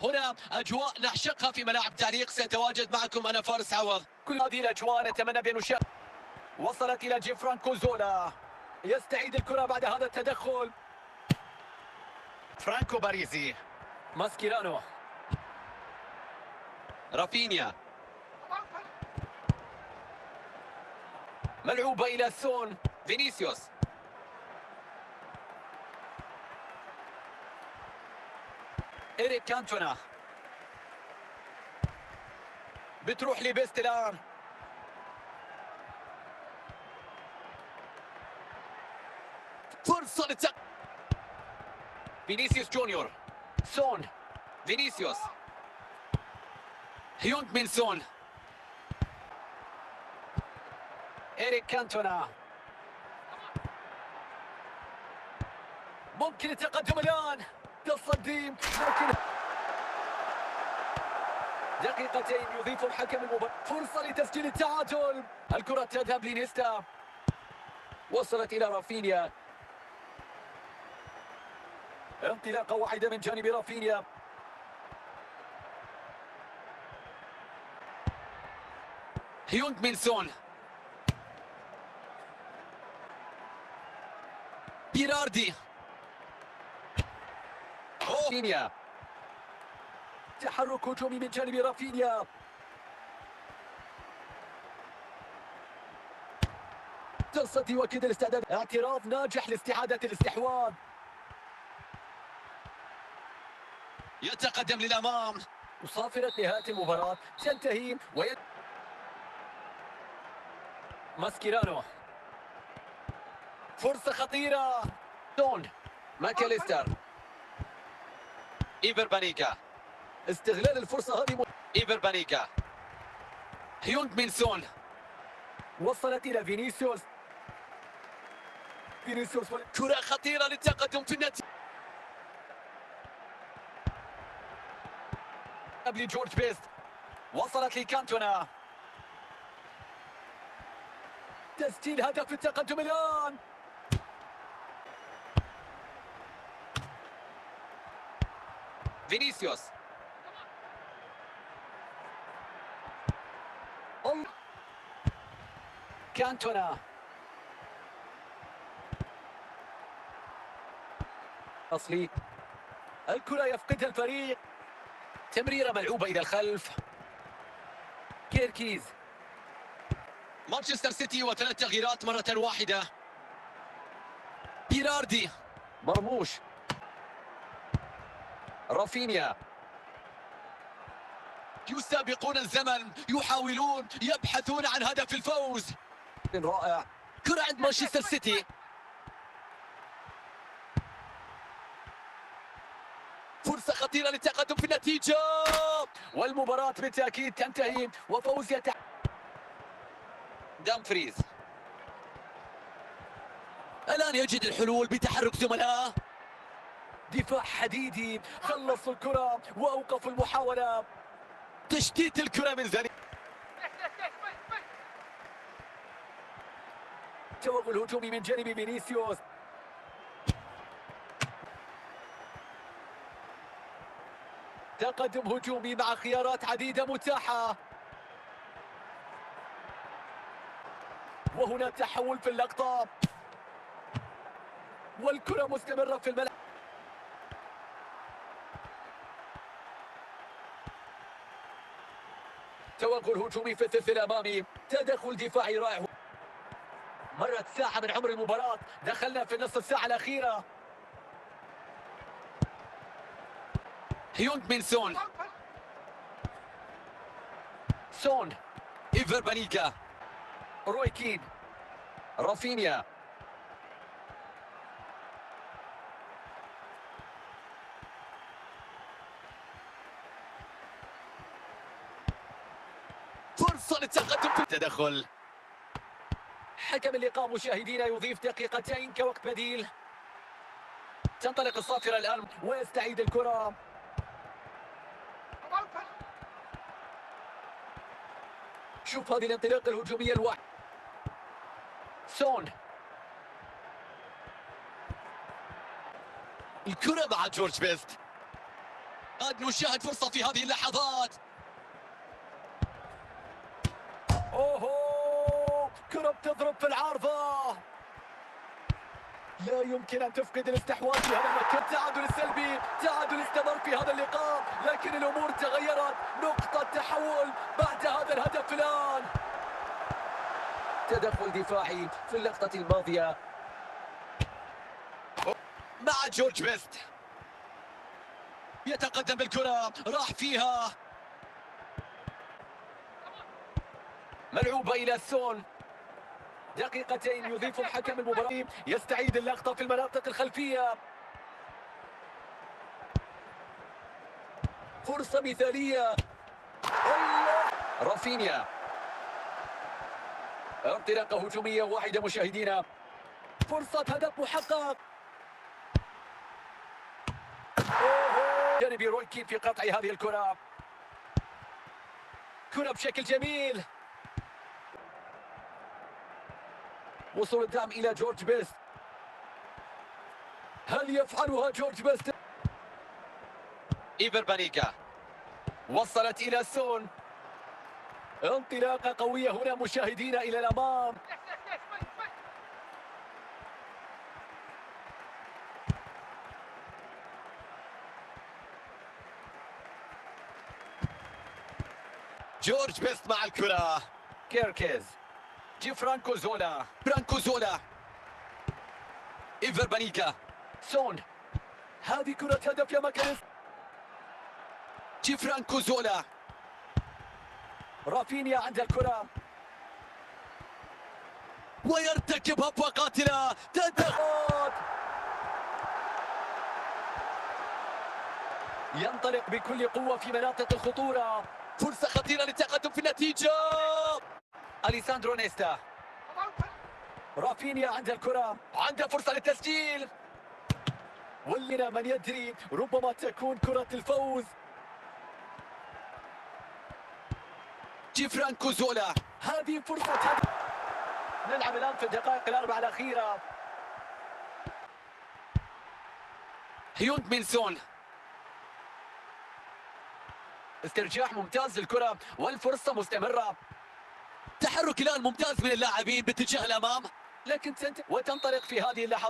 هنا أجواء نعشقها في ملاعب تعليق. سيتواجد معكم أنا فارس عوض. كل هذه الأجواء نتمنى بأن نشاهد. وصلت إلى جيفرانكو زولا، يستعيد الكرة بعد هذا التدخل. فرانكو باريزي، ماسكيرانو، رافينيا، ملعوبة إلى سون، فينيسيوس، إيريك كانتونا، بتروح لبيست الآن. فرصة فينيسيوس جونيور، سون، فينيسيوس، هيونغ من سون، إيريك كانتونا، ممكن التقدم الآن، تصدي لكن دقيقتين يضيف الحكم المباراة. فرصة لتسجيل التعادل، الكرة تذهب لنيستا، وصلت إلى رافينيا، انطلاقة واحدة من جانب رافينيا، هيونغ من سون، بيراردي، رافينيا، تحرك هجومي من جانب رافينيا، تصدي وكذا الاستعداد، اعتراض ناجح لاستعادة الاستحواذ، يتقدم للأمام. وصافرة نهاية المباراة تنتهي ماسكيرانو، فرصة خطيرة، سون، ماكاليستر، إيفر بانيكا، استغلال الفرصة هذه إيفر بانيكا، هيونغ من سون، وصلت إلى فينيسيوس، كرة خطيرة للتقدم في النتيجة. قبل جورج بيست، وصلت لكانتونا، تسجيل هدف التقدم الآن، فينيسيوس، كانتونا، أصلي الكرة يفقدها الفريق، تمريرة ملعوبة إلى الخلف، كيركيز، مانشستر سيتي وثلاث تغييرات مرة واحدة. بيراردي، مرموش، رافينيا، يسابقون الزمن، يحاولون، يبحثون عن هدف الفوز. رائع، كرة عند مانشستر سيتي، فرصة خطيرة للتقدم في النتيجة، والمباراة بالتأكيد تنتهي وفوز دامفريز الآن يجد الحلول بتحرك زملائه. دفاع حديدي، خلصوا الكرة وأوقفوا المحاولة، تشتيت الكرة من زني، توغل هجومي من جانب فينيسيوس، تقدم هجومي مع خيارات عديدة متاحة، وهنا تحول في اللقطة، والكرة مستمرة في الملعب، توغل هجومي في الثلث الأمامي، تدخل دفاعي رائع. مرت ساعة من عمر المباراة، دخلنا في نصف الساعة الأخيرة. هيونغ من سون، سون، إيفر بانيكا، روي كين، رافينيا، فرصة للتقدم في التدخل. حكم اللقاء مشاهدينا يضيف دقيقتين كوقت بديل. تنطلق الصافرة الآن ويستعيد الكرة. شوف هذه الانطلاقة الهجومية الواحدة. سون، الكرة مع جورج بيست. قد نشاهد فرصة في هذه اللحظات. اوهو، كرة بتضرب في العارضة، لا يمكن ان تفقد الاستحواذ في هذا المكان. تعادل سلبي، تعادل استمر في هذا اللقاء، لكن الامور تغيرت. نقطة تحول بعد هذا الهدف الان. تدخل دفاعي في اللقطة الماضية مع جورج بيست يتقدم بالكرة، راح فيها، ملعوبة إلى سون. دقيقتين يضيف حكم المباراة، يستعيد اللقطة في المناطق الخلفية. فرصة مثالية. الله، رافينيا، انطلاقة هجومية واحدة مشاهدينا، فرصة هدف محقق. جانب روي كين في قطع هذه الكرة، كرة بشكل جميل، وصول الدعم إلى جورج بيست. هل يفعلها جورج بيست؟ إيفر بانيكا وصلت إلى سون. انطلاقة قوية هنا مشاهدينا إلى الأمام. جورج بيست مع الكرة، كيركيز، جيفرانكو زولا، فرانكو زولا، إيفر بانيكا، سون. هذه كرة هدف يا ماكاليس. فرانكو زولا، رافينيا عند الكرة، ويرتكب هفوة قاتلة. تدخل، ينطلق بكل قوة في مناطق الخطورة. فرصة خطيرة للتقدم في النتيجة. أليساندرو نيستا، رافينيا عند الكرة، عنده فرصة للتسجيل. ولنا من يدري، ربما تكون كرة الفوز. فرانكو زولا، هذه فرصة هدف. نلعب الآن في الدقائق الأربع الأخيرة. هيونغ مين سون، استرجاع ممتاز للكرة والفرصة مستمرة. تحرك الآن ممتاز من اللاعبين باتجاه الأمام، لكن وتنطلق في هذه اللحظة.